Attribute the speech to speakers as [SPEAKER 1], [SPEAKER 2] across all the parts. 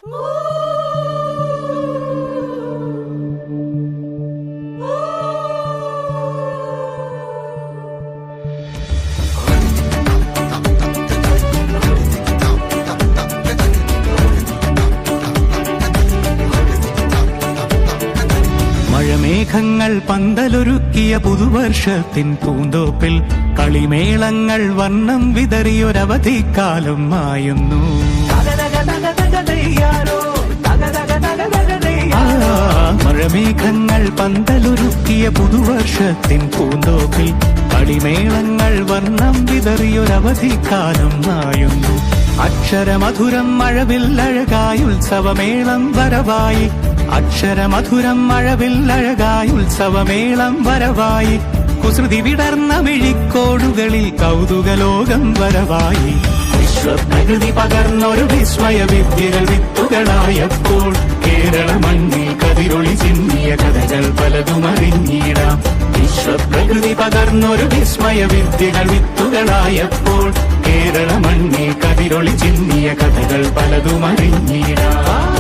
[SPEAKER 1] മഴമേഘങ്ങൾ പന്തലൊരുക്കിയ പുതുവർഷത്തിൻ പൂന്തോപ്പിൽ കളിമേളങ്ങൾ വർണ്ണം വിതറിയൊരവധിക്കാലം മായുന്നു. മഴമേഘങ്ങൾ പന്തലൊരുക്കിയ പുതുവർഷത്തിൻ പൂന്തോപ്പിൽ കളിമേളങ്ങൾ വർണ്ണം വിതറിയൊരവധിക്കാലം മായുന്നു. അക്ഷരമധുരം മഴവില്ലഴകായി ഉത്സവമേളം വരവായി, അക്ഷരമധുരം മഴവില്ലഴകായി ഉത്സവമേളം വരവായി, കുസൃതി വിടർന്ന മിഴിക്കോടുകളിൽ കൗതുകലോകം വരവായി. വിശ്വപ്രകൃതി പകർന്നൊരു വിസ്മയ വിദ്യകൾ വിത്തുകളായപ്പോൾ കേരള മണ്ണിൽ കതിരൊളി ചിന്നിയ കഥകൾ പലതും അറിഞ്ഞിടാം. വിശ്വപ്രകൃതി പകർന്നൊരു വിസ്മയ വിദ്യകൾ വിത്തുകളായപ്പോൾ കേരള മണ്ണിൽ കതിരൊളി ചിന്നിയ കഥകൾ പലതും അറിഞ്ഞിടാം.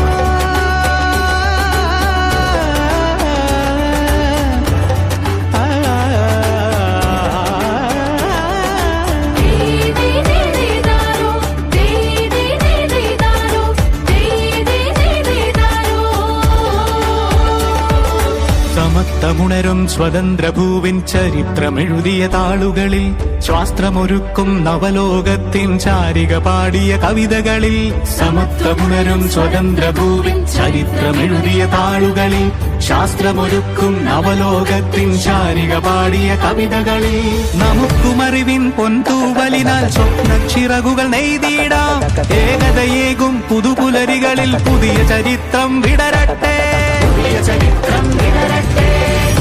[SPEAKER 1] സമത്വമുണരും സ്വതന്ത്രഭൂവിൻ ചരിത്രമെഴുതിയ താളുകളിൽ, ശാസ്ത്രമൊരുക്കും നവലോകത്തിൻ ചാരിക പാടിയ കവിതകളിൽ, സമത്വമുണരും സ്വതന്ത്രഭൂവിൻ ചരിത്രമെഴുതിയ താളുകളിൽ, ശാസ്ത്രമൊരുക്കും നവലോകത്തിൻ ചാരിക പാടിയ കവിതകളിൽ, നമുക്കുമറിവിൻ പൊൻതൂവലിനാൽ സ്വപ്നച്ചിറകുകൾ നെയ്തിടാം. ഏകതയേകും പുതുപുലരികളിൽ പുതിയ ചരിത്രം വിടരട്ടെ, പുതിയ ചരിത്രം വിടരട്ടെ.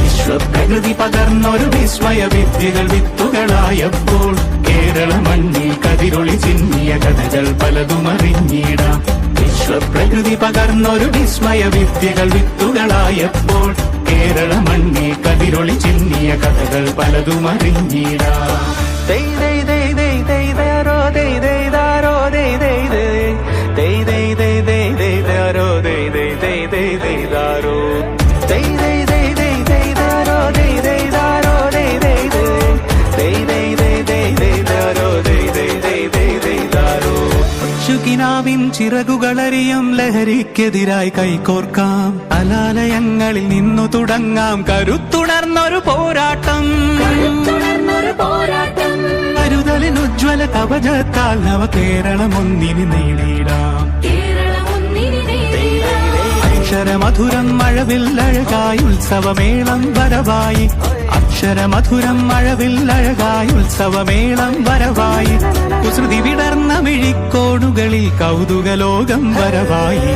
[SPEAKER 1] വിശ്വപ്രകൃതി പകർന്നൊരു വിസ്മയ വിദ്യകൾ വിത്തുകളായപ്പോൾ കേരള മണ്ണിൽ കതിരൊളി ചിന്നിയ കഥകൾ പലതും അറിഞ്ഞിടാം. വിശ്വപ്രകൃതി പകർന്നൊരു വിസ്മയ വിദ്യകൾ വിത്തുകളായപ്പോൾ കേരള മണ്ണിൽ കതിരൊളി ചിന്നിയ കഥകൾ പലതും അറിഞ്ഞിടാം. ിൻ ചിറകുകളറിയും ലഹരിക്കെതിരായി കൈകോർക്കാം. കലാലയങ്ങളിൽ നിന്നു തുടങ്ങാം കരുത്തുണർന്നൊരു പോരാട്ടം. കരുതലിൻ ഉജ്ജ്വല കവചത്താൽ നവ കേരളം ഒന്നിന് നേടിയിടാം. അക്ഷരമധുരം മഴവില്ലഴകായി ഉത്സവമേളം വരവായി, അക്ഷരമധുരം മഴവില്ലഴകായി ഉത്സവമേളം വരവായി, കുസൃതി വിടർന്ന മിഴിക്കോടുകളിൽ കൗതുകലോകം വരവായി.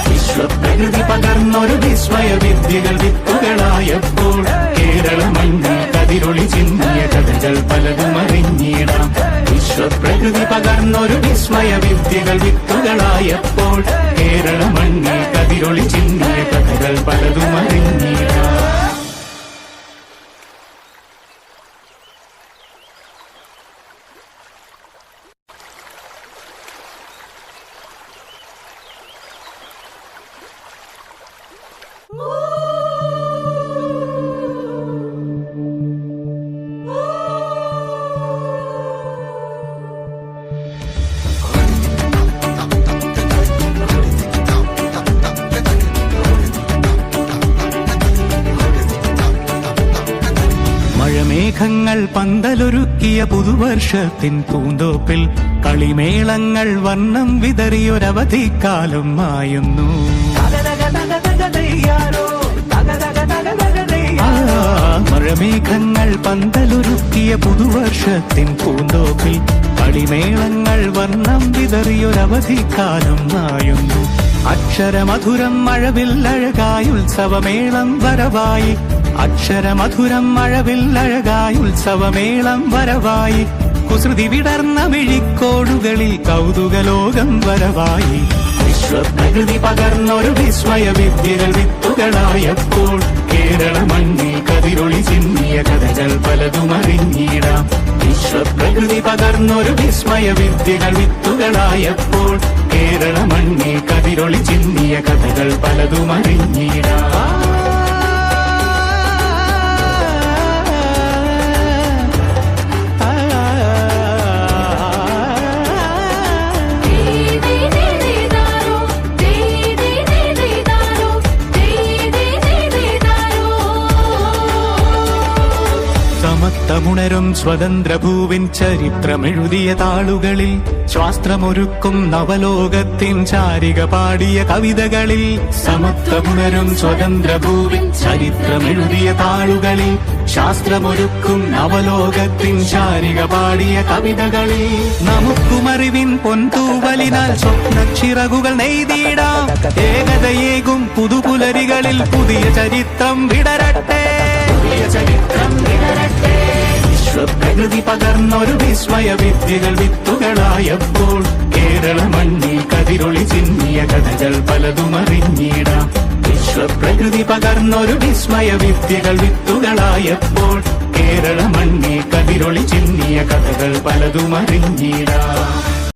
[SPEAKER 1] വിശ്വപ്രകൃതി പകർന്നൊരു വിസ്മയ വിദ്യകൾ വിത്തുകളായപ്പോൾ കേരള മണ്ണിൽ കതിരൊളി ചിന്നിയ കഥകൾ പലതും അറിഞ്ഞിടാം. വിശ്വപ്രകൃതി പകർന്നൊരു വിസ്മയ വിദ്യകൾ വിത്തുകളായപ്പോൾ കേരള മണ്ണിൽ കതിരൊളി ചിന്നിയ കഥകൾ പലതും അറിഞ്ഞിടാം. മഴമേഘങ്ങൾ പന്തലൊരുക്കിയ പുതുവർഷത്തിൻ പൂന്തോപ്പിൽ കളിമേളങ്ങൾ വർണ്ണം വിതറിയൊരവധിക്കാലം മായുന്നു. മഴമേഘങ്ങൾ പന്തലൊരുക്കിയ പുതുവർഷത്തിൻ പൂന്തോപ്പിൽ കളിമേളങ്ങൾ വർണ്ണം വിതറിയൊരവധിക്കാലം മായുന്നു. അക്ഷരമധുരം മഴവില്ലഴകായി ഉത്സവമേളം വരവായി, അക്ഷരമധുരം മഴവില്ലഴകായി ഉത്സവമേളം വരവായി, കുസൃതി വിടർന്ന മിഴിക്കോടുകളിൽ കൗതുകലോകം വരവായി. വിശ്വപ്രകൃതി പകർന്നൊരു വിസ്മയ വിദ്യകൾ വിത്തുകളായപ്പോൾ കേരള മണ്ണിൽ കതിരൊളി ചിന്നിയ കഥകൾ പലതും അറിഞ്ഞിടാം. വിശ്വപ്രകൃതി പകർന്നൊരു വിസ്മയ വിദ്യകൾ വിത്തുകളായപ്പോൾ കേരള മണ്ണിൽ കതിരൊളി ചിന്നിയ കഥകൾ പലതും അറിഞ്ഞിടാം. സമത്വമുണരും സ്വതന്ത്രഭൂവിൻ ചരിത്രമെഴുതിയ താളുകളിൽ ശാസ്ത്രമൊരുക്കും നവലോകത്തിൻ ചാരിക പാടിയ കവിതകളിൽ സമത്വമുണരും സ്വതന്ത്രഭൂവിൻ ചരിത്രമെഴുതിയ താളുകളിൽ ശാസ്ത്രമൊരുക്കും നവലോകത്തിൻ ചാരിക പാടിയ കവിതകളിൽ നമുക്കുമറിവിൻ പൊൻതൂവലിനാൽ സ്വപ്നച്ചിറകുകൾ നെയ്തിടാം. ഏകതയേകും പുതുപുലരികളിൽ പുതിയ ചരിത്രം വിടരട്ടെ. വിശ്വപ്രകൃതി പകർന്നൊരു വിസ്മയ വിദ്യകൾ വിത്തുകളായപ്പോൾ കേരള മണ്ണിൽ കതിരൊളി ചിന്നിയ കഥകൾ പലതും അറിഞ്ഞിടാം. വിശ്വപ്രകൃതി പകർന്നൊരു വിസ്മയ വിദ്യകൾ വിത്തുകളായപ്പോൾ കേരള മണ്ണിൽ കതിരൊളി ചിന്നിയ കഥകൾ പലതും അറിഞ്ഞിടാം.